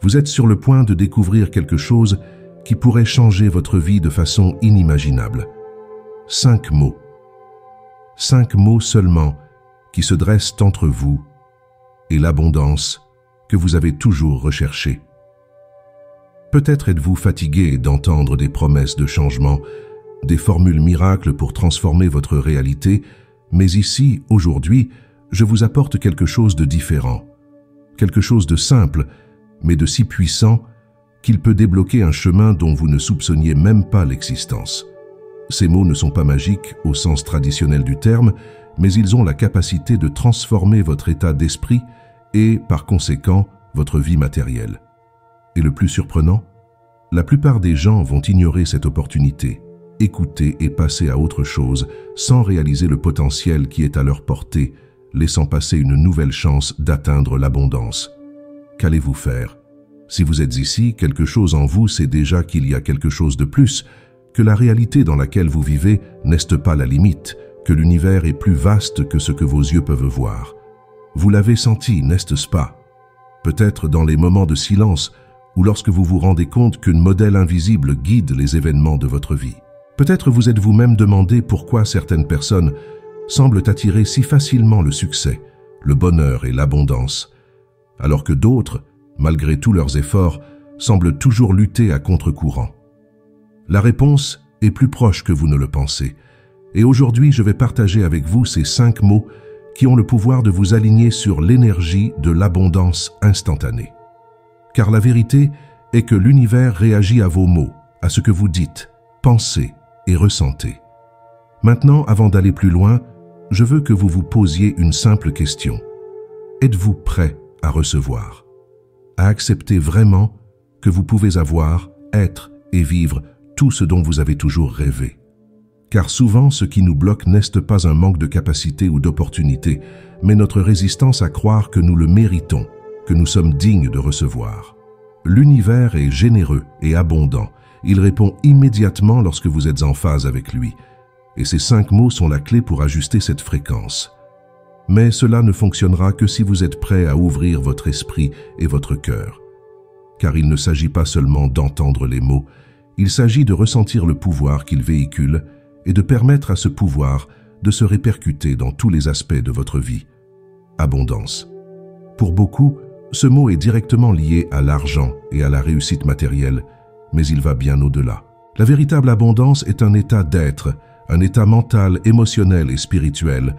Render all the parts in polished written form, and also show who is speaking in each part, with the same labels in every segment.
Speaker 1: Vous êtes sur le point de découvrir quelque chose qui pourrait changer votre vie de façon inimaginable. 5 mots. 5 mots seulement qui se dressent entre vous et l'abondance que vous avez toujours recherchée. Peut-être êtes-vous fatigué d'entendre des promesses de changement, des formules miracles pour transformer votre réalité, mais ici, aujourd'hui, je vous apporte quelque chose de différent, quelque chose de simple, mais de si puissant qu'il peut débloquer un chemin dont vous ne soupçonniez même pas l'existence. Ces mots ne sont pas magiques au sens traditionnel du terme, mais ils ont la capacité de transformer votre état d'esprit et, par conséquent, votre vie matérielle. Et le plus surprenant, la plupart des gens vont ignorer cette opportunité, écouter et passer à autre chose sans réaliser le potentiel qui est à leur portée, laissant passer une nouvelle chance d'atteindre l'abondance. Qu'allez-vous faire? Si vous êtes ici, quelque chose en vous sait déjà qu'il y a quelque chose de plus, que la réalité dans laquelle vous vivez n'est pas la limite, que l'univers est plus vaste que ce que vos yeux peuvent voir. Vous l'avez senti, n'est-ce pas? Peut-être dans les moments de silence ou lorsque vous vous rendez compte qu'un modèle invisible guide les événements de votre vie. Peut-être vous êtes vous-même demandé pourquoi certaines personnes semblent attirer si facilement le succès, le bonheur et l'abondance, alors que d'autres, malgré tous leurs efforts, semblent toujours lutter à contre-courant. La réponse est plus proche que vous ne le pensez. Et aujourd'hui, je vais partager avec vous ces 5 mots qui ont le pouvoir de vous aligner sur l'énergie de l'abondance instantanée. Car la vérité est que l'univers réagit à vos mots, à ce que vous dites, pensez et ressentez. Maintenant, avant d'aller plus loin, je veux que vous vous posiez une simple question. Êtes-vous prêt à recevoir, à accepter vraiment que vous pouvez avoir, être et vivre tout ce dont vous avez toujours rêvé? Car souvent, ce qui nous bloque n'est pas un manque de capacité ou d'opportunité, mais notre résistance à croire que nous le méritons, que nous sommes dignes de recevoir. L'univers est généreux et abondant. Il répond immédiatement lorsque vous êtes en phase avec lui. Et ces 5 mots sont la clé pour ajuster cette fréquence. Mais cela ne fonctionnera que si vous êtes prêt à ouvrir votre esprit et votre cœur. Car il ne s'agit pas seulement d'entendre les mots, il s'agit de ressentir le pouvoir qu'ils véhiculent et de permettre à ce pouvoir de se répercuter dans tous les aspects de votre vie. Abondance. Pour beaucoup, ce mot est directement lié à l'argent et à la réussite matérielle, mais il va bien au-delà. La véritable abondance est un état d'être, un état mental, émotionnel et spirituel,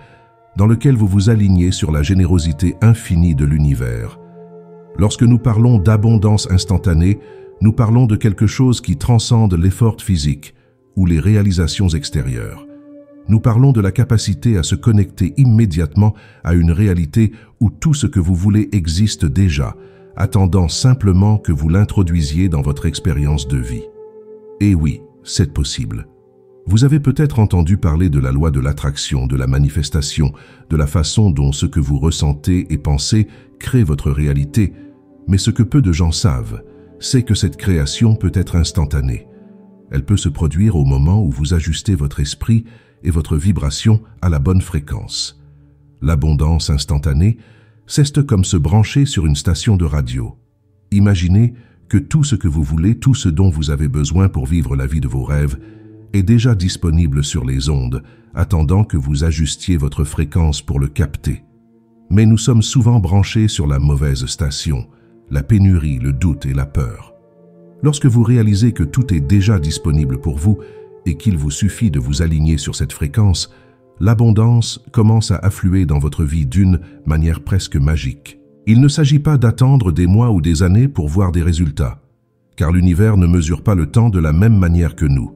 Speaker 1: dans lequel vous vous alignez sur la générosité infinie de l'univers. Lorsque nous parlons d'abondance instantanée, nous parlons de quelque chose qui transcende l'effort physique ou les réalisations extérieures. Nous parlons de la capacité à se connecter immédiatement à une réalité où tout ce que vous voulez existe déjà, attendant simplement que vous l'introduisiez dans votre expérience de vie. Et oui, c'est possible. Vous avez peut-être entendu parler de la loi de l'attraction, de la manifestation, de la façon dont ce que vous ressentez et pensez crée votre réalité, mais ce que peu de gens savent, c'est que cette création peut être instantanée. Elle peut se produire au moment où vous ajustez votre esprit et votre vibration à la bonne fréquence. L'abondance instantanée, c'est comme se brancher sur une station de radio. Imaginez que tout ce que vous voulez, tout ce dont vous avez besoin pour vivre la vie de vos rêves, est déjà disponible sur les ondes, attendant que vous ajustiez votre fréquence pour le capter. Mais nous sommes souvent branchés sur la mauvaise station, la pénurie, le doute et la peur. Lorsque vous réalisez que tout est déjà disponible pour vous et qu'il vous suffit de vous aligner sur cette fréquence, l'abondance commence à affluer dans votre vie d'une manière presque magique. Il ne s'agit pas d'attendre des mois ou des années pour voir des résultats, car l'univers ne mesure pas le temps de la même manière que nous.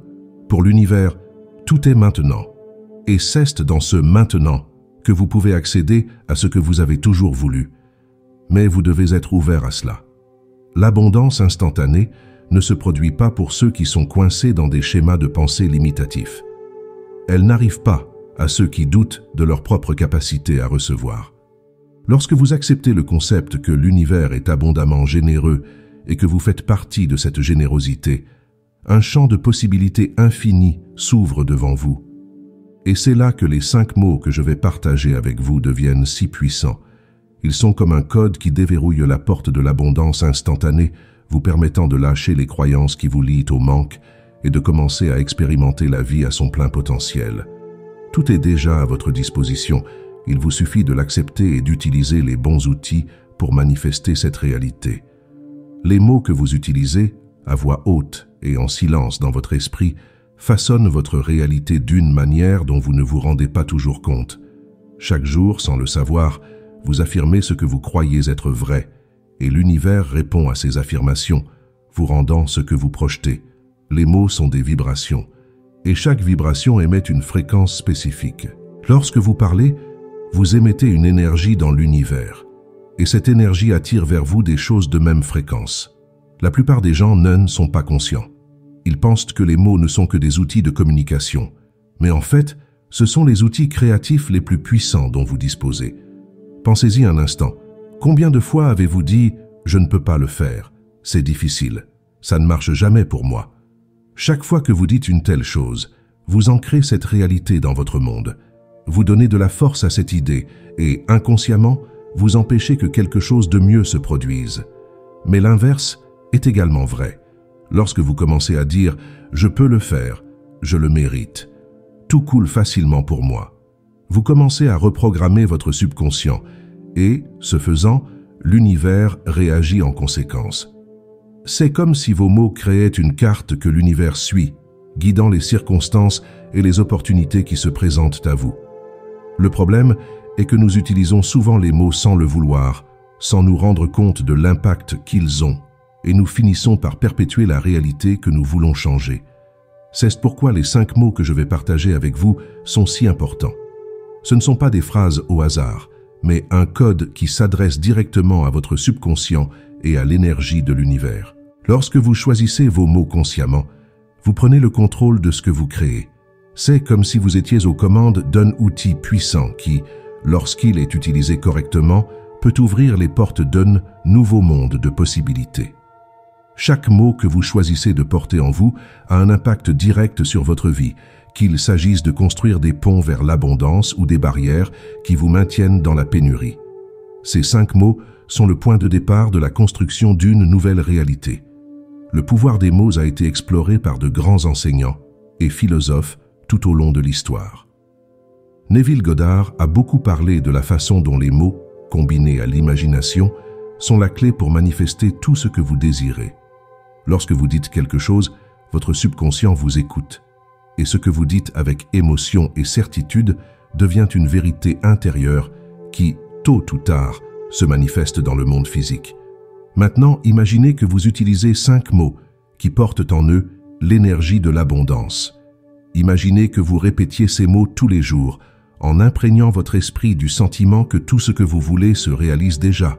Speaker 1: Pour l'univers, tout est maintenant, et c'est dans ce maintenant que vous pouvez accéder à ce que vous avez toujours voulu. Mais vous devez être ouvert à cela. L'abondance instantanée ne se produit pas pour ceux qui sont coincés dans des schémas de pensée limitatifs. Elle n'arrive pas à ceux qui doutent de leur propre capacité à recevoir. Lorsque vous acceptez le concept que l'univers est abondamment généreux et que vous faites partie de cette générosité, un champ de possibilités infinies s'ouvre devant vous. Et c'est là que les 5 mots que je vais partager avec vous deviennent si puissants. Ils sont comme un code qui déverrouille la porte de l'abondance instantanée, vous permettant de lâcher les croyances qui vous lient au manque et de commencer à expérimenter la vie à son plein potentiel. Tout est déjà à votre disposition. Il vous suffit de l'accepter et d'utiliser les bons outils pour manifester cette réalité. Les mots que vous utilisez, à voix haute et en silence dans votre esprit, façonnent votre réalité d'une manière dont vous ne vous rendez pas toujours compte. Chaque jour, sans le savoir, vous affirmez ce que vous croyez être vrai, et l'univers répond à ces affirmations, vous rendant ce que vous projetez. Les mots sont des vibrations, et chaque vibration émet une fréquence spécifique. Lorsque vous parlez, vous émettez une énergie dans l'univers, et cette énergie attire vers vous des choses de même fréquence. La plupart des gens ne sont pas conscients. Ils pensent que les mots ne sont que des outils de communication, mais en fait, ce sont les outils créatifs les plus puissants dont vous disposez. Pensez-y un instant. Combien de fois avez-vous dit « je ne peux pas le faire, c'est difficile, ça ne marche jamais pour moi ». Chaque fois que vous dites une telle chose, vous ancrez cette réalité dans votre monde. Vous donnez de la force à cette idée et, inconsciemment, vous empêchez que quelque chose de mieux se produise. Mais l'inverse est également vrai. Lorsque vous commencez à dire « je peux le faire, je le mérite », tout coule facilement pour moi. Vous commencez à reprogrammer votre subconscient et, ce faisant, l'univers réagit en conséquence. C'est comme si vos mots créaient une carte que l'univers suit, guidant les circonstances et les opportunités qui se présentent à vous. Le problème est que nous utilisons souvent les mots sans le vouloir, sans nous rendre compte de l'impact qu'ils ont, et nous finissons par perpétuer la réalité que nous voulons changer. C'est pourquoi les 5 mots que je vais partager avec vous sont si importants. Ce ne sont pas des phrases au hasard, mais un code qui s'adresse directement à votre subconscient et à l'énergie de l'univers. Lorsque vous choisissez vos mots consciemment, vous prenez le contrôle de ce que vous créez. C'est comme si vous étiez aux commandes d'un outil puissant qui, lorsqu'il est utilisé correctement, peut ouvrir les portes d'un nouveau monde de possibilités. Chaque mot que vous choisissez de porter en vous a un impact direct sur votre vie, qu'il s'agisse de construire des ponts vers l'abondance ou des barrières qui vous maintiennent dans la pénurie. Ces 5 mots sont le point de départ de la construction d'une nouvelle réalité. Le pouvoir des mots a été exploré par de grands enseignants et philosophes tout au long de l'histoire. Neville Goddard a beaucoup parlé de la façon dont les mots, combinés à l'imagination, sont la clé pour manifester tout ce que vous désirez. Lorsque vous dites quelque chose, votre subconscient vous écoute. Et ce que vous dites avec émotion et certitude devient une vérité intérieure qui, tôt ou tard, se manifeste dans le monde physique. Maintenant, imaginez que vous utilisez 5 mots qui portent en eux l'énergie de l'abondance. Imaginez que vous répétiez ces mots tous les jours, en imprégnant votre esprit du sentiment que tout ce que vous voulez se réalise déjà.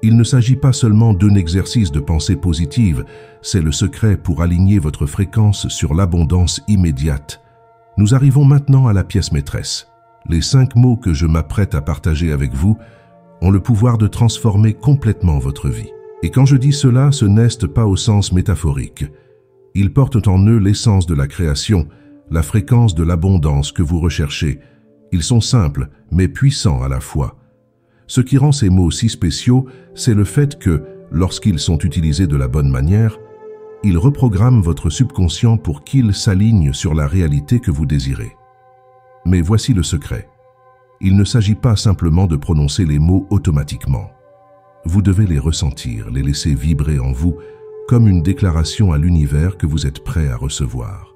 Speaker 1: Il ne s'agit pas seulement d'un exercice de pensée positive, c'est le secret pour aligner votre fréquence sur l'abondance immédiate. Nous arrivons maintenant à la pièce maîtresse. Les 5 mots que je m'apprête à partager avec vous ont le pouvoir de transformer complètement votre vie. Et quand je dis cela, ce n'est pas au sens métaphorique. Ils portent en eux l'essence de la création, la fréquence de l'abondance que vous recherchez. Ils sont simples, mais puissants à la fois. Ce qui rend ces mots si spéciaux, c'est le fait que, lorsqu'ils sont utilisés de la bonne manière, ils reprogramment votre subconscient pour qu'il s'aligne sur la réalité que vous désirez. Mais voici le secret. Il ne s'agit pas simplement de prononcer les mots automatiquement. Vous devez les ressentir, les laisser vibrer en vous, comme une déclaration à l'univers que vous êtes prêt à recevoir.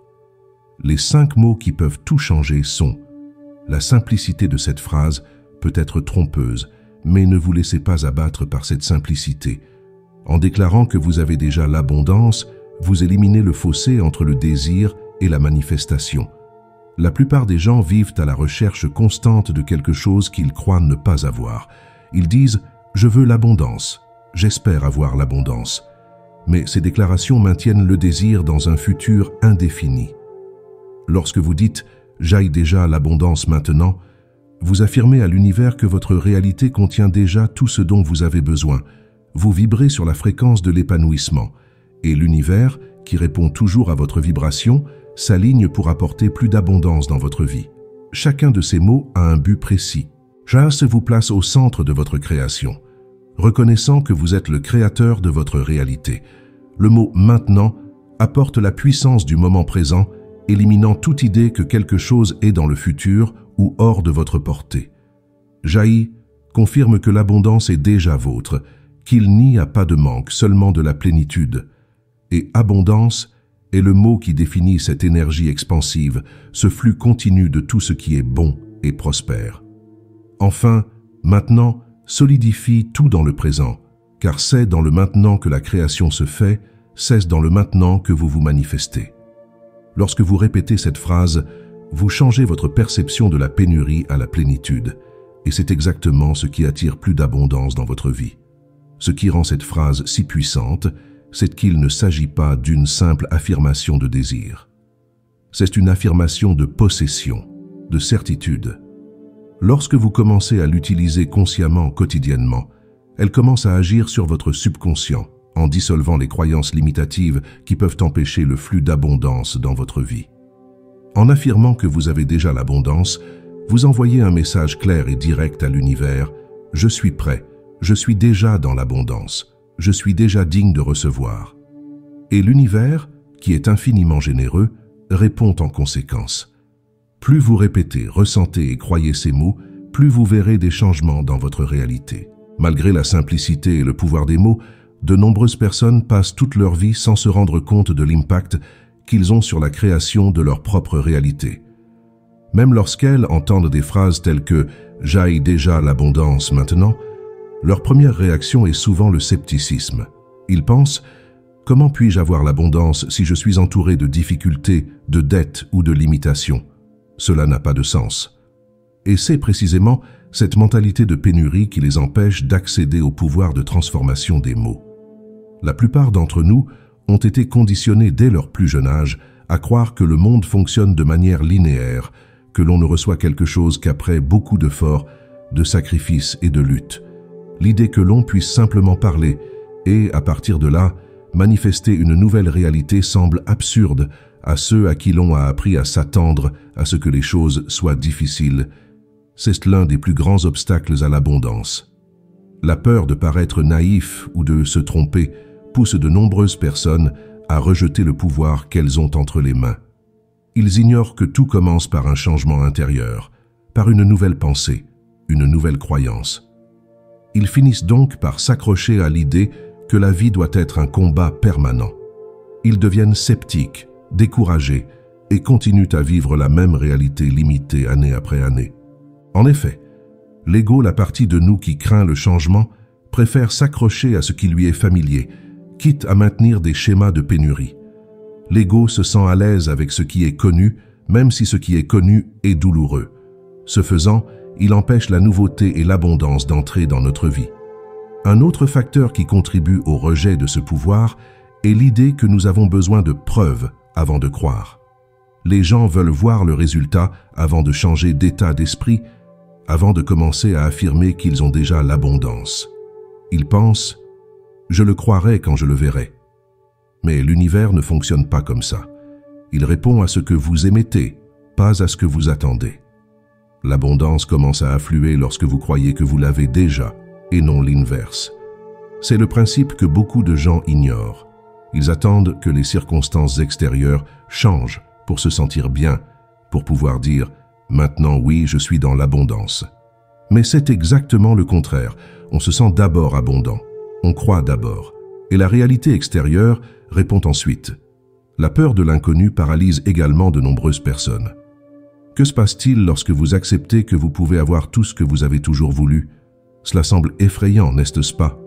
Speaker 1: Les 5 mots qui peuvent tout changer sont: la simplicité de cette phrase peut être trompeuse, mais ne vous laissez pas abattre par cette simplicité. En déclarant que vous avez déjà l'abondance, vous éliminez le fossé entre le désir et la manifestation. La plupart des gens vivent à la recherche constante de quelque chose qu'ils croient ne pas avoir. Ils disent « je veux l'abondance »,« j'espère avoir l'abondance ». Mais ces déclarations maintiennent le désir dans un futur indéfini. Lorsque vous dites « j'aille déjà l'abondance maintenant », vous affirmez à l'univers que votre réalité contient déjà tout ce dont vous avez besoin. Vous vibrez sur la fréquence de l'épanouissement, et l'univers, qui répond toujours à votre vibration, s'aligne pour apporter plus d'abondance dans votre vie. Chacun de ces mots a un but précis. Jas vous place au centre de votre création, reconnaissant que vous êtes le créateur de votre réalité. Le mot « maintenant » apporte la puissance du moment présent, éliminant toute idée que quelque chose est dans le futur ou hors de votre portée. Jaï confirme que l'abondance est déjà vôtre, qu'il n'y a pas de manque, seulement de la plénitude. Et abondance est le mot qui définit cette énergie expansive, ce flux continu de tout ce qui est bon et prospère. Enfin, maintenant, solidifie tout dans le présent, car c'est dans le maintenant que la création se fait, c'est dans le maintenant que vous vous manifestez. Lorsque vous répétez cette phrase, vous changez votre perception de la pénurie à la plénitude, et c'est exactement ce qui attire plus d'abondance dans votre vie. Ce qui rend cette phrase si puissante, c'est qu'il ne s'agit pas d'une simple affirmation de désir. C'est une affirmation de possession, de certitude. Lorsque vous commencez à l'utiliser consciemment quotidiennement, elle commence à agir sur votre subconscient, en dissolvant les croyances limitatives qui peuvent empêcher le flux d'abondance dans votre vie. En affirmant que vous avez déjà l'abondance, vous envoyez un message clair et direct à l'univers « Je suis prêt, je suis déjà dans l'abondance, je suis déjà digne de recevoir ». Et l'univers, qui est infiniment généreux, répond en conséquence. Plus vous répétez, ressentez et croyez ces mots, plus vous verrez des changements dans votre réalité. Malgré la simplicité et le pouvoir des mots, de nombreuses personnes passent toute leur vie sans se rendre compte de l'impact qu'ils ont sur la création de leur propre réalité. Même lorsqu'elles entendent des phrases telles que « j'aille déjà l'abondance maintenant », leur première réaction est souvent le scepticisme. Ils pensent « comment puis-je avoir l'abondance si je suis entouré de difficultés, de dettes ou de limitations ?» Cela n'a pas de sens. Et c'est précisément cette mentalité de pénurie qui les empêche d'accéder au pouvoir de transformation des mots. La plupart d'entre nous ont été conditionnés dès leur plus jeune âge à croire que le monde fonctionne de manière linéaire, que l'on ne reçoit quelque chose qu'après beaucoup d'efforts, de sacrifices et de luttes. L'idée que l'on puisse simplement parler et, à partir de là, manifester une nouvelle réalité semble absurde à ceux à qui l'on a appris à s'attendre à ce que les choses soient difficiles. C'est l'un des plus grands obstacles à l'abondance. La peur de paraître naïf ou de se tromper pousse de nombreuses personnes à rejeter le pouvoir qu'elles ont entre les mains. Ils ignorent que tout commence par un changement intérieur, par une nouvelle pensée, une nouvelle croyance. Ils finissent donc par s'accrocher à l'idée que la vie doit être un combat permanent. Ils deviennent sceptiques, découragés et continuent à vivre la même réalité limitée année après année. En effet, l'ego, la partie de nous qui craint le changement, préfère s'accrocher à ce qui lui est familier, quitte à maintenir des schémas de pénurie. L'ego se sent à l'aise avec ce qui est connu, même si ce qui est connu est douloureux. Ce faisant, il empêche la nouveauté et l'abondance d'entrer dans notre vie. Un autre facteur qui contribue au rejet de ce pouvoir est l'idée que nous avons besoin de preuves avant de croire. Les gens veulent voir le résultat avant de changer d'état d'esprit, avant de commencer à affirmer qu'ils ont déjà l'abondance. Ils pensent « je le croirai quand je le verrai ». Mais l'univers ne fonctionne pas comme ça. Il répond à ce que vous émettez, pas à ce que vous attendez. L'abondance commence à affluer lorsque vous croyez que vous l'avez déjà, et non l'inverse. C'est le principe que beaucoup de gens ignorent. Ils attendent que les circonstances extérieures changent pour se sentir bien, pour pouvoir dire « maintenant oui, je suis dans l'abondance ». Mais c'est exactement le contraire. On se sent d'abord abondant. On croit d'abord. Et la réalité extérieure répond ensuite. La peur de l'inconnu paralyse également de nombreuses personnes. Que se passe-t-il lorsque vous acceptez que vous pouvez avoir tout ce que vous avez toujours voulu? Cela semble effrayant, n'est-ce pas?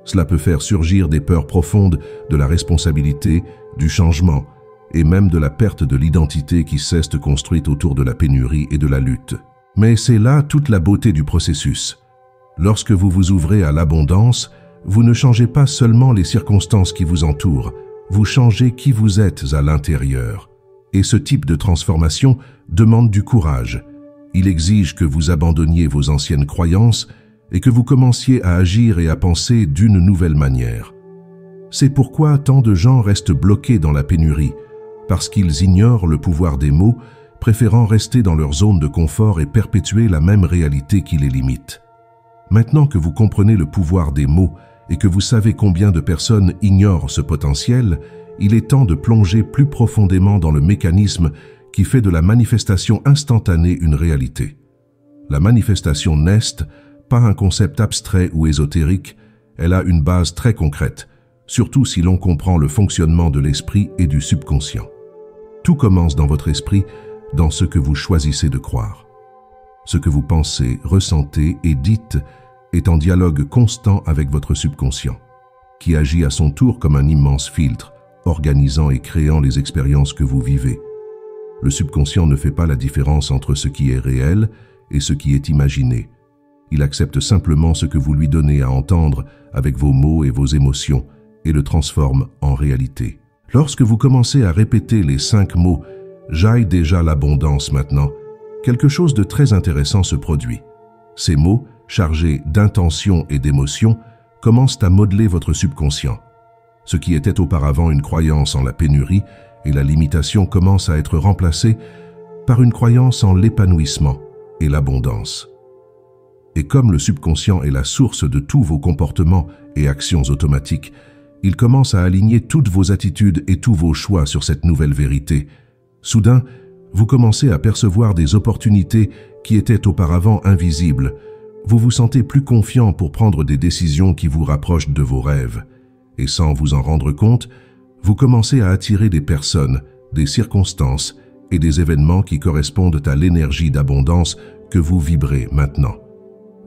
Speaker 1: Cela peut faire surgir des peurs profondes de la responsabilité, du changement et même de la perte de l'identité qui s'est construite autour de la pénurie et de la lutte. Mais c'est là toute la beauté du processus. Lorsque vous vous ouvrez à l'abondance, vous ne changez pas seulement les circonstances qui vous entourent, vous changez qui vous êtes à l'intérieur. Et ce type de transformation demande du courage. Il exige que vous abandonniez vos anciennes croyances et que vous commenciez à agir et à penser d'une nouvelle manière. C'est pourquoi tant de gens restent bloqués dans la pénurie, parce qu'ils ignorent le pouvoir des mots, préférant rester dans leur zone de confort et perpétuer la même réalité qui les limite. Maintenant que vous comprenez le pouvoir des mots et que vous savez combien de personnes ignorent ce potentiel, il est temps de plonger plus profondément dans le mécanisme qui fait de la manifestation instantanée une réalité. La manifestation n'est pas un concept abstrait ou ésotérique, elle a une base très concrète, surtout si l'on comprend le fonctionnement de l'esprit et du subconscient. Tout commence dans votre esprit, dans ce que vous choisissez de croire. Ce que vous pensez, ressentez et dites est en dialogue constant avec votre subconscient, qui agit à son tour comme un immense filtre, organisant et créant les expériences que vous vivez. Le subconscient ne fait pas la différence entre ce qui est réel et ce qui est imaginé. Il accepte simplement ce que vous lui donnez à entendre avec vos mots et vos émotions et le transforme en réalité. Lorsque vous commencez à répéter les 5 mots « J'aille déjà l'abondance maintenant », quelque chose de très intéressant se produit. Ces mots, chargés d'intention et d'émotion, commencent à modeler votre subconscient. Ce qui était auparavant une croyance en la pénurie et la limitation commence à être remplacé par une croyance en l'épanouissement et l'abondance. Et comme le subconscient est la source de tous vos comportements et actions automatiques, il commence à aligner toutes vos attitudes et tous vos choix sur cette nouvelle vérité. Soudain, vous commencez à percevoir des opportunités qui étaient auparavant invisibles. Vous vous sentez plus confiant pour prendre des décisions qui vous rapprochent de vos rêves. Et sans vous en rendre compte, vous commencez à attirer des personnes, des circonstances et des événements qui correspondent à l'énergie d'abondance que vous vibrez maintenant.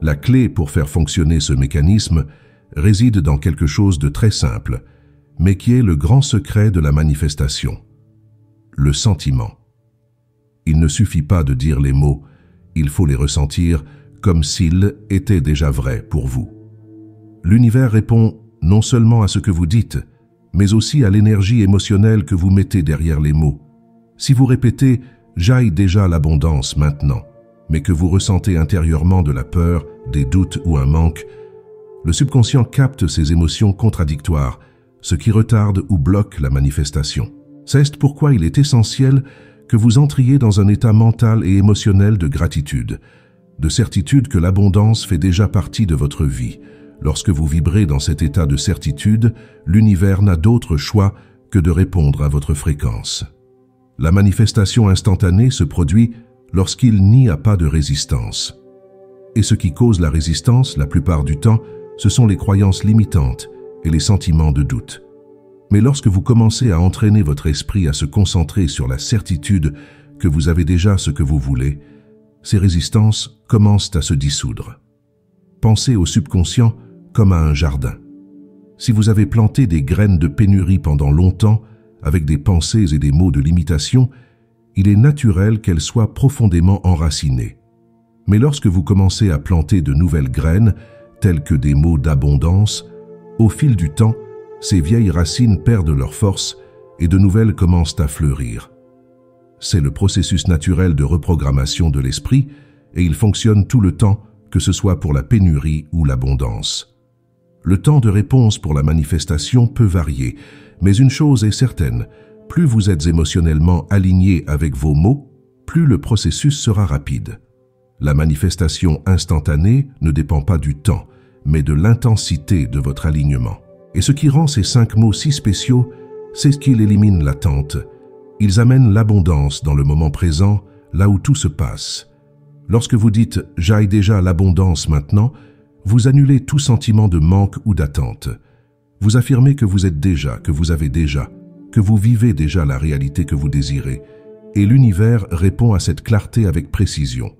Speaker 1: La clé pour faire fonctionner ce mécanisme réside dans quelque chose de très simple, mais qui est le grand secret de la manifestation. Le sentiment. Il ne suffit pas de dire les mots, il faut les ressentir comme s'ils étaient déjà vrais pour vous. L'univers répond non seulement à ce que vous dites, mais aussi à l'énergie émotionnelle que vous mettez derrière les mots. Si vous répétez « J'aille déjà l'abondance maintenant », mais que vous ressentez intérieurement de la peur, des doutes ou un manque, le subconscient capte ces émotions contradictoires, ce qui retarde ou bloque la manifestation. C'est pourquoi il est essentiel que vous entriez dans un état mental et émotionnel de gratitude, de certitude que l'abondance fait déjà partie de votre vie. Lorsque vous vibrez dans cet état de certitude, l'univers n'a d'autre choix que de répondre à votre fréquence. La manifestation instantanée se produit lorsqu'il n'y a pas de résistance. Et ce qui cause la résistance, la plupart du temps, ce sont les croyances limitantes et les sentiments de doute. Mais lorsque vous commencez à entraîner votre esprit à se concentrer sur la certitude que vous avez déjà ce que vous voulez, ces résistances commencent à se dissoudre. Pensez au subconscient comme à un jardin. Si vous avez planté des graines de pénurie pendant longtemps, avec des pensées et des mots de limitation, il est naturel qu'elles soient profondément enracinées. Mais lorsque vous commencez à planter de nouvelles graines, telles que des mots d'abondance, au fil du temps, ces vieilles racines perdent leur force et de nouvelles commencent à fleurir. C'est le processus naturel de reprogrammation de l'esprit et il fonctionne tout le temps, que ce soit pour la pénurie ou l'abondance. Le temps de réponse pour la manifestation peut varier, mais une chose est certaine, plus vous êtes émotionnellement aligné avec vos mots, plus le processus sera rapide. La manifestation instantanée ne dépend pas du temps, mais de l'intensité de votre alignement. Et ce qui rend ces 5 mots si spéciaux, c'est ce qu'ils éliminent l'attente. Ils amènent l'abondance dans le moment présent, là où tout se passe. Lorsque vous dites « j'aille déjà l'abondance maintenant », vous annulez tout sentiment de manque ou d'attente. Vous affirmez que vous êtes déjà, que vous avez déjà, que vous vivez déjà la réalité que vous désirez. Et l'univers répond à cette clarté avec précision.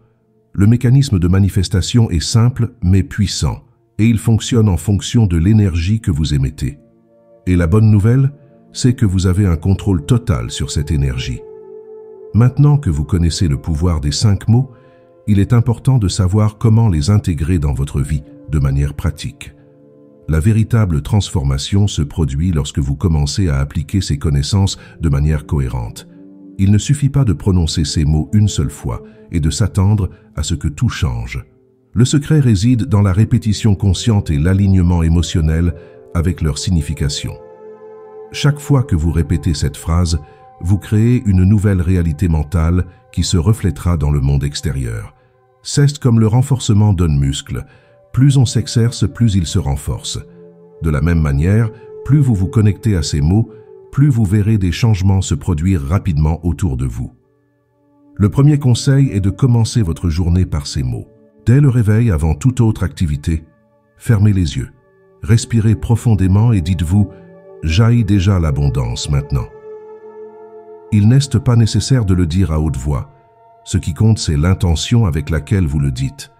Speaker 1: Le mécanisme de manifestation est simple mais puissant, et il fonctionne en fonction de l'énergie que vous émettez. Et la bonne nouvelle, c'est que vous avez un contrôle total sur cette énergie. Maintenant que vous connaissez le pouvoir des 5 mots, il est important de savoir comment les intégrer dans votre vie de manière pratique. La véritable transformation se produit lorsque vous commencez à appliquer ces connaissances de manière cohérente. Il ne suffit pas de prononcer ces mots une seule fois et de s'attendre à ce que tout change. Le secret réside dans la répétition consciente et l'alignement émotionnel avec leur signification. Chaque fois que vous répétez cette phrase, vous créez une nouvelle réalité mentale qui se reflètera dans le monde extérieur. C'est comme le renforcement d'un muscle. Plus on s'exerce, plus il se renforce. De la même manière, plus vous vous connectez à ces mots, plus vous verrez des changements se produire rapidement autour de vous. Le premier conseil est de commencer votre journée par ces mots. Dès le réveil, avant toute autre activité, fermez les yeux, respirez profondément et dites-vous « Jaillit déjà l'abondance maintenant ». Il n'est pas nécessaire de le dire à haute voix. Ce qui compte, c'est l'intention avec laquelle vous le dites.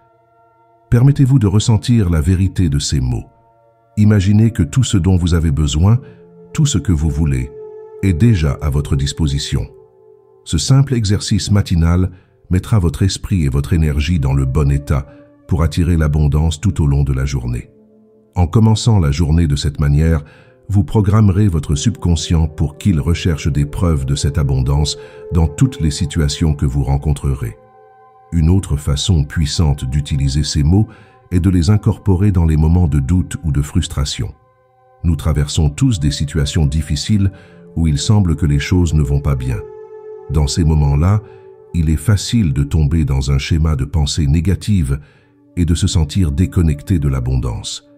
Speaker 1: Permettez-vous de ressentir la vérité de ces mots. Imaginez que tout ce dont vous avez besoin, tout ce que vous voulez, est déjà à votre disposition. Ce simple exercice matinal mettra votre esprit et votre énergie dans le bon état pour attirer l'abondance tout au long de la journée. En commençant la journée de cette manière, vous programmerez votre subconscient pour qu'il recherche des preuves de cette abondance dans toutes les situations que vous rencontrerez. Une autre façon puissante d'utiliser ces mots est de les incorporer dans les moments de doute ou de frustration. Nous traversons tous des situations difficiles où il semble que les choses ne vont pas bien. Dans ces moments-là, il est facile de tomber dans un schéma de pensée négative et de se sentir déconnecté de l'abondance.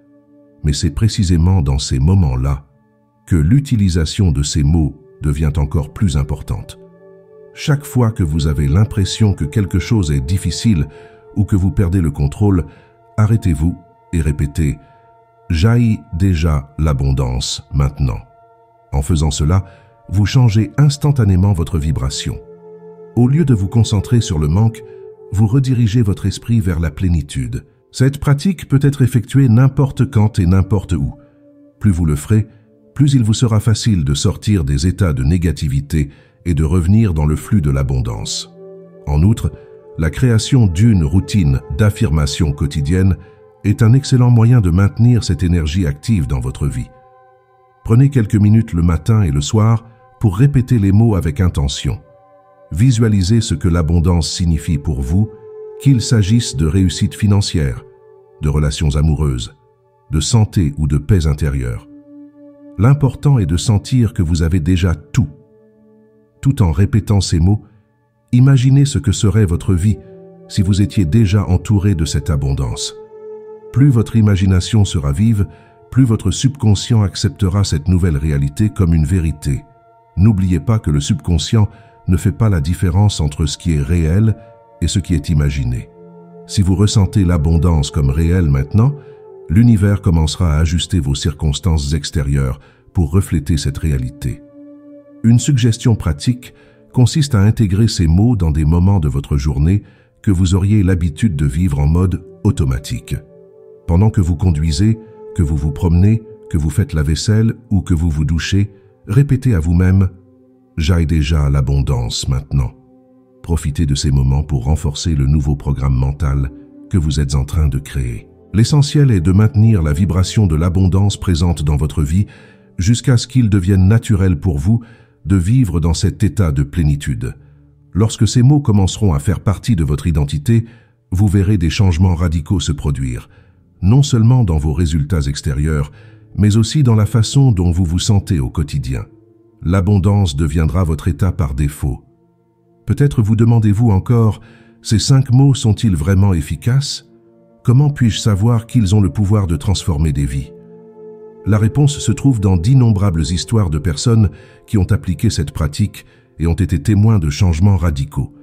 Speaker 1: Mais c'est précisément dans ces moments-là que l'utilisation de ces mots devient encore plus importante. Chaque fois que vous avez l'impression que quelque chose est difficile ou que vous perdez le contrôle, arrêtez-vous et répétez « Jaillit déjà l'abondance maintenant ». En faisant cela, vous changez instantanément votre vibration. Au lieu de vous concentrer sur le manque, vous redirigez votre esprit vers la plénitude. Cette pratique peut être effectuée n'importe quand et n'importe où. Plus vous le ferez, plus il vous sera facile de sortir des états de négativité et de revenir dans le flux de l'abondance. En outre, la création d'une routine d'affirmation quotidienne est un excellent moyen de maintenir cette énergie active dans votre vie. Prenez quelques minutes le matin et le soir pour répéter les mots avec intention. Visualisez ce que l'abondance signifie pour vous, qu'il s'agisse de réussite financière, de relations amoureuses, de santé ou de paix intérieure. L'important est de sentir que vous avez déjà tout. Tout en répétant ces mots, imaginez ce que serait votre vie si vous étiez déjà entouré de cette abondance. Plus votre imagination sera vive, plus votre subconscient acceptera cette nouvelle réalité comme une vérité. N'oubliez pas que le subconscient ne fait pas la différence entre ce qui est réel et ce qui est imaginé. Si vous ressentez l'abondance comme réelle maintenant, l'univers commencera à ajuster vos circonstances extérieures pour refléter cette réalité. Une suggestion pratique consiste à intégrer ces mots dans des moments de votre journée que vous auriez l'habitude de vivre en mode automatique. Pendant que vous conduisez, que vous vous promenez, que vous faites la vaisselle ou que vous vous douchez, répétez à vous-même « J'aille déjà à l'abondance maintenant ». Profitez de ces moments pour renforcer le nouveau programme mental que vous êtes en train de créer. L'essentiel est de maintenir la vibration de l'abondance présente dans votre vie jusqu'à ce qu'il devienne naturel pour vous de vivre dans cet état de plénitude. Lorsque ces mots commenceront à faire partie de votre identité, vous verrez des changements radicaux se produire, non seulement dans vos résultats extérieurs, mais aussi dans la façon dont vous vous sentez au quotidien. L'abondance deviendra votre état par défaut. Peut-être vous demandez-vous encore, ces 5 mots sont-ils vraiment efficaces? Comment puis-je savoir qu'ils ont le pouvoir de transformer des vies? La réponse se trouve dans d'innombrables histoires de personnes qui ont appliqué cette pratique et ont été témoins de changements radicaux.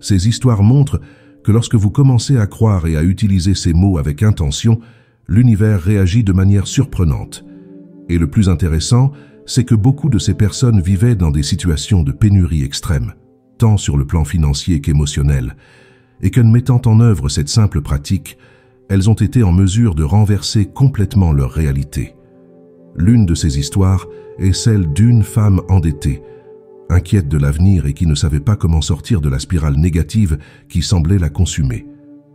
Speaker 1: Ces histoires montrent que lorsque vous commencez à croire et à utiliser ces mots avec intention, l'univers réagit de manière surprenante. Et le plus intéressant, c'est que beaucoup de ces personnes vivaient dans des situations de pénurie extrême, tant sur le plan financier qu'émotionnel, et qu'en mettant en œuvre cette simple pratique, elles ont été en mesure de renverser complètement leur réalité. L'une de ces histoires est celle d'une femme endettée, inquiète de l'avenir et qui ne savait pas comment sortir de la spirale négative qui semblait la consumer.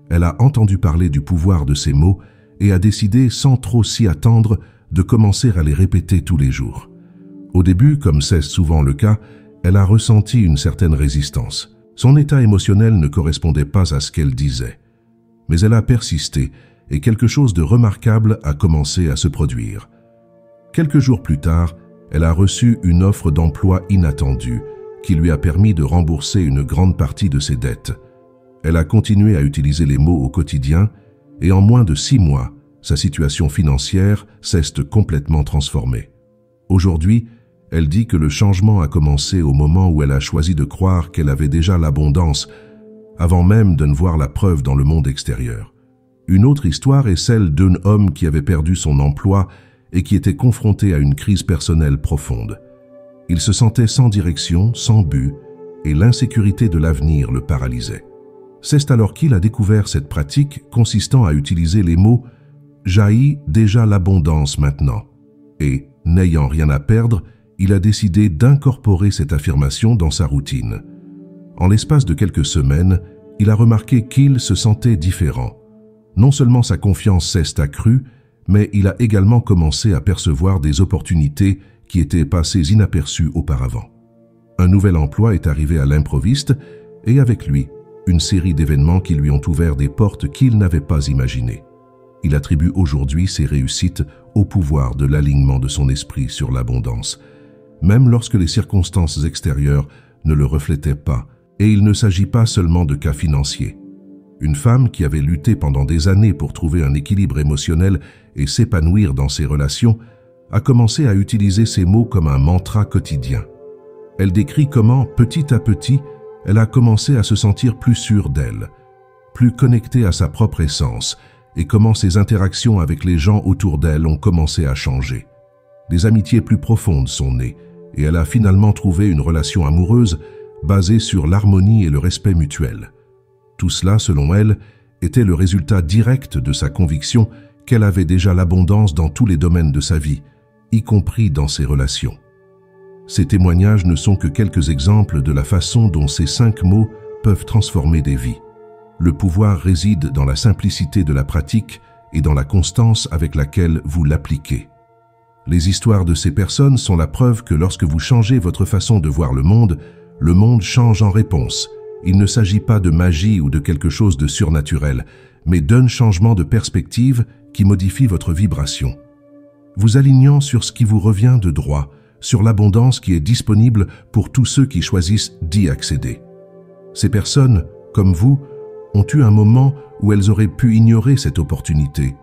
Speaker 1: Elle a entendu parler du pouvoir de ces mots et a décidé, sans trop s'y attendre, de commencer à les répéter tous les jours. Au début, comme c'est souvent le cas, elle a ressenti une certaine résistance. Son état émotionnel ne correspondait pas à ce qu'elle disait. Mais elle a persisté et quelque chose de remarquable a commencé à se produire. Quelques jours plus tard, Elle a reçu une offre d'emploi inattendue qui lui a permis de rembourser une grande partie de ses dettes. Elle a continué à utiliser les mots au quotidien et en moins de 6 mois, sa situation financière s'est complètement transformée. Aujourd'hui, elle dit que le changement a commencé au moment où elle a choisi de croire qu'elle avait déjà l'abondance, avant même de ne voir la preuve dans le monde extérieur. Une autre histoire est celle d'un homme qui avait perdu son emploi et qui était confronté à une crise personnelle profonde. Il se sentait sans direction, sans but, et l'insécurité de l'avenir le paralysait. C'est alors qu'il a découvert cette pratique consistant à utiliser les mots « jaillit déjà l'abondance maintenant » et, n'ayant rien à perdre, il a décidé d'incorporer cette affirmation dans sa routine. En l'espace de quelques semaines, il a remarqué qu'il se sentait différent. Non seulement sa confiance s'est accrue, mais il a également commencé à percevoir des opportunités qui étaient passées inaperçues auparavant. Un nouvel emploi est arrivé à l'improviste et avec lui, une série d'événements qui lui ont ouvert des portes qu'il n'avait pas imaginées. Il attribue aujourd'hui ses réussites au pouvoir de l'alignement de son esprit sur l'abondance, même lorsque les circonstances extérieures ne le reflétaient pas, et il ne s'agit pas seulement de cas financiers. Une femme qui avait lutté pendant des années pour trouver un équilibre émotionnel et s'épanouir dans ses relations a commencé à utiliser ces mots comme un mantra quotidien. Elle décrit comment, petit à petit, elle a commencé à se sentir plus sûre d'elle, plus connectée à sa propre essence, et comment ses interactions avec les gens autour d'elle ont commencé à changer. Des amitiés plus profondes sont nées, et elle a finalement trouvé une relation amoureuse basée sur l'harmonie et le respect mutuel. Tout cela, selon elle, était le résultat direct de sa conviction qu'elle avait déjà l'abondance dans tous les domaines de sa vie, y compris dans ses relations. Ces témoignages ne sont que quelques exemples de la façon dont ces 5 mots peuvent transformer des vies. Le pouvoir réside dans la simplicité de la pratique et dans la constance avec laquelle vous l'appliquez. Les histoires de ces personnes sont la preuve que lorsque vous changez votre façon de voir le monde change en réponse. Il ne s'agit pas de magie ou de quelque chose de surnaturel, mais d'un changement de perspective qui modifie votre vibration. Vous alignant sur ce qui vous revient de droit, sur l'abondance qui est disponible pour tous ceux qui choisissent d'y accéder. Ces personnes, comme vous, ont eu un moment où elles auraient pu ignorer cette opportunité,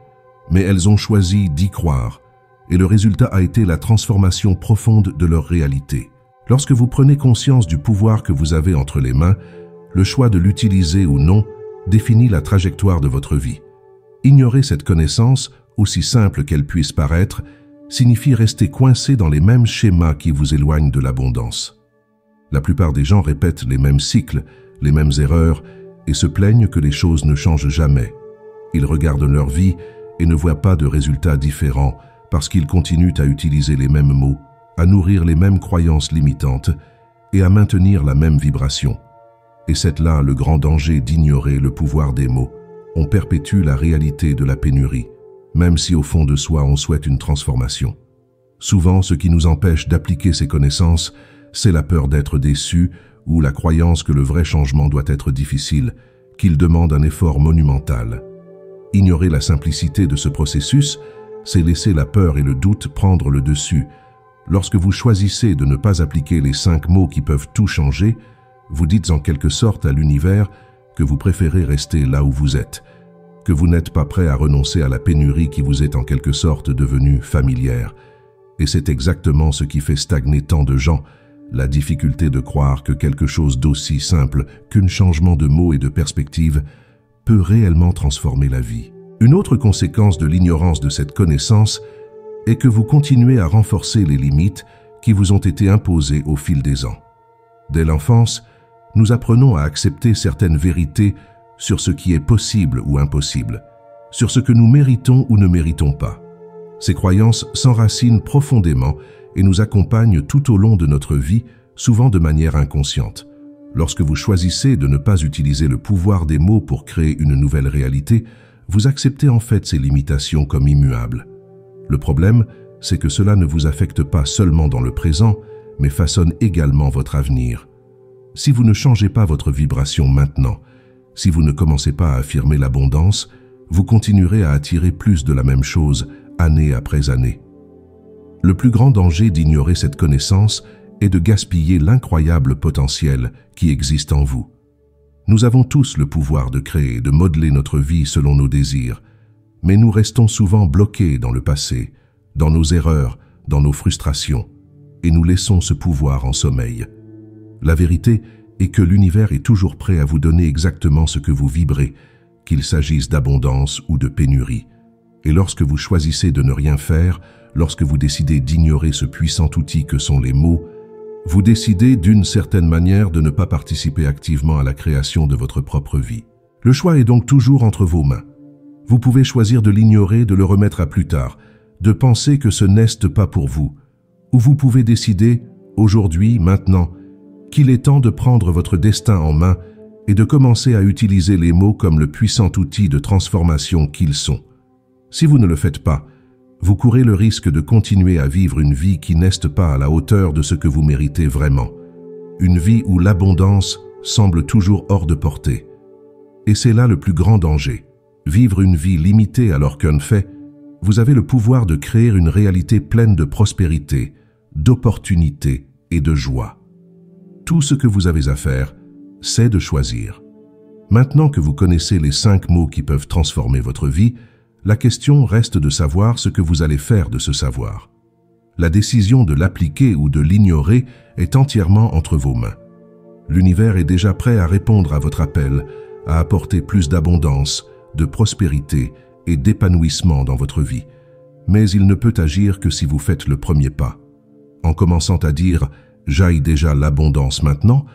Speaker 1: mais elles ont choisi d'y croire, et le résultat a été la transformation profonde de leur réalité. Lorsque vous prenez conscience du pouvoir que vous avez entre les mains, le choix de l'utiliser ou non définit la trajectoire de votre vie. Ignorer cette connaissance, aussi simple qu'elle puisse paraître, signifie rester coincé dans les mêmes schémas qui vous éloignent de l'abondance. La plupart des gens répètent les mêmes cycles, les mêmes erreurs, et se plaignent que les choses ne changent jamais. Ils regardent leur vie et ne voient pas de résultats différents parce qu'ils continuent à utiliser les mêmes mots, à nourrir les mêmes croyances limitantes et à maintenir la même vibration. Et c'est là le grand danger d'ignorer le pouvoir des mots. On perpétue la réalité de la pénurie, même si au fond de soi on souhaite une transformation. Souvent, ce qui nous empêche d'appliquer ces connaissances, c'est la peur d'être déçu ou la croyance que le vrai changement doit être difficile, qu'il demande un effort monumental. Ignorer la simplicité de ce processus, c'est laisser la peur et le doute prendre le dessus. Lorsque vous choisissez de ne pas appliquer les 5 mots qui peuvent tout changer, vous dites en quelque sorte à l'univers que vous préférez rester là où vous êtes, que vous n'êtes pas prêt à renoncer à la pénurie qui vous est en quelque sorte devenue familière. Et c'est exactement ce qui fait stagner tant de gens, la difficulté de croire que quelque chose d'aussi simple qu'un changement de mots et de perspective peut réellement transformer la vie. Une autre conséquence de l'ignorance de cette connaissance est que vous continuez à renforcer les limites qui vous ont été imposées au fil des ans. Dès l'enfance, nous apprenons à accepter certaines vérités sur ce qui est possible ou impossible, sur ce que nous méritons ou ne méritons pas. Ces croyances s'enracinent profondément et nous accompagnent tout au long de notre vie, souvent de manière inconsciente. Lorsque vous choisissez de ne pas utiliser le pouvoir des mots pour créer une nouvelle réalité, vous acceptez en fait ces limitations comme immuables. Le problème, c'est que cela ne vous affecte pas seulement dans le présent, mais façonne également votre avenir. Si vous ne changez pas votre vibration maintenant, si vous ne commencez pas à affirmer l'abondance, vous continuerez à attirer plus de la même chose, année après année. Le plus grand danger d'ignorer cette connaissance est de gaspiller l'incroyable potentiel qui existe en vous. Nous avons tous le pouvoir de créer, de modeler notre vie selon nos désirs, mais nous restons souvent bloqués dans le passé, dans nos erreurs, dans nos frustrations, et nous laissons ce pouvoir en sommeil. La vérité est que l'univers est toujours prêt à vous donner exactement ce que vous vibrez, qu'il s'agisse d'abondance ou de pénurie. Et lorsque vous choisissez de ne rien faire, lorsque vous décidez d'ignorer ce puissant outil que sont les mots, vous décidez d'une certaine manière de ne pas participer activement à la création de votre propre vie. Le choix est donc toujours entre vos mains. Vous pouvez choisir de l'ignorer, de le remettre à plus tard, de penser que ce n'est pas pour vous, ou vous pouvez décider, aujourd'hui, maintenant, qu'il est temps de prendre votre destin en main et de commencer à utiliser les mots comme le puissant outil de transformation qu'ils sont. Si vous ne le faites pas, vous courez le risque de continuer à vivre une vie qui n'est pas à la hauteur de ce que vous méritez vraiment. Une vie où l'abondance semble toujours hors de portée. Et c'est là le plus grand danger. Vivre une vie limitée alors qu'en fait, vous avez le pouvoir de créer une réalité pleine de prospérité, d'opportunités et de joie. Tout ce que vous avez à faire, c'est de choisir. Maintenant que vous connaissez les 5 mots qui peuvent transformer votre vie, la question reste de savoir ce que vous allez faire de ce savoir. La décision de l'appliquer ou de l'ignorer est entièrement entre vos mains. L'univers est déjà prêt à répondre à votre appel, à apporter plus d'abondance, de prospérité et d'épanouissement dans votre vie. Mais il ne peut agir que si vous faites le premier pas. En commençant à dire « j'aille déjà l'abondance maintenant »,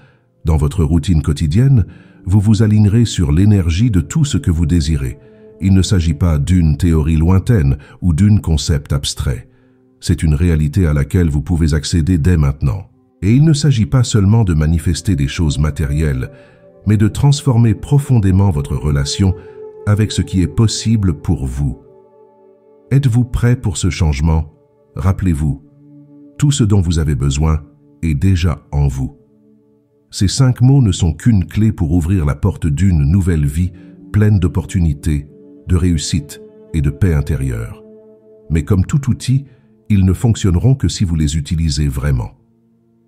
Speaker 1: dans votre routine quotidienne, vous vous alignerez sur l'énergie de tout ce que vous désirez. Il ne s'agit pas d'une théorie lointaine ou d'un concept abstrait. C'est une réalité à laquelle vous pouvez accéder dès maintenant. Et il ne s'agit pas seulement de manifester des choses matérielles, mais de transformer profondément votre relation avec ce qui est possible pour vous. Êtes-vous prêt pour ce changement? Rappelez-vous, tout ce dont vous avez besoin est déjà en vous. Ces 5 mots ne sont qu'une clé pour ouvrir la porte d'une nouvelle vie pleine d'opportunités, de réussite et de paix intérieure. Mais comme tout outil, ils ne fonctionneront que si vous les utilisez vraiment.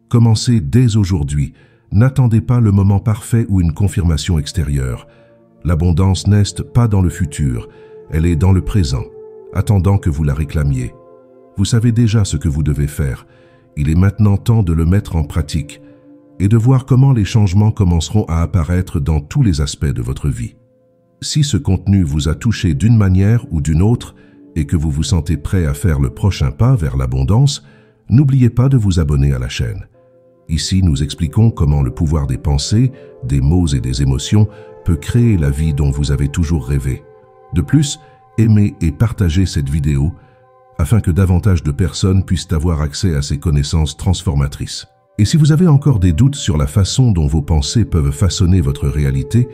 Speaker 1: Commencez dès aujourd'hui. N'attendez pas le moment parfait ou une confirmation extérieure. L'abondance n'est pas dans le futur, elle est dans le présent, attendant que vous la réclamiez. Vous savez déjà ce que vous devez faire. Il est maintenant temps de le mettre en pratique et de voir comment les changements commenceront à apparaître dans tous les aspects de votre vie. Si ce contenu vous a touché d'une manière ou d'une autre et que vous vous sentez prêt à faire le prochain pas vers l'abondance, n'oubliez pas de vous abonner à la chaîne. Ici, nous expliquons comment le pouvoir des pensées, des mots et des émotions peut créer la vie dont vous avez toujours rêvé. De plus, aimez et partagez cette vidéo afin que davantage de personnes puissent avoir accès à ces connaissances transformatrices. Et si vous avez encore des doutes sur la façon dont vos pensées peuvent façonner votre réalité,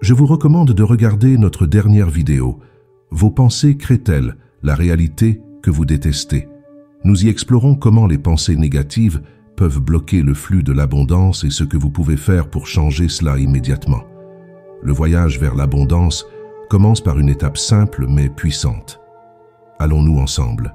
Speaker 1: je vous recommande de regarder notre dernière vidéo « Vos pensées créent-elles la réalité que vous détestez ?» Nous y explorons comment les pensées négatives peuvent bloquer le flux de l'abondance et ce que vous pouvez faire pour changer cela immédiatement. Le voyage vers l'abondance commence par une étape simple mais puissante. Allons-nous ensemble?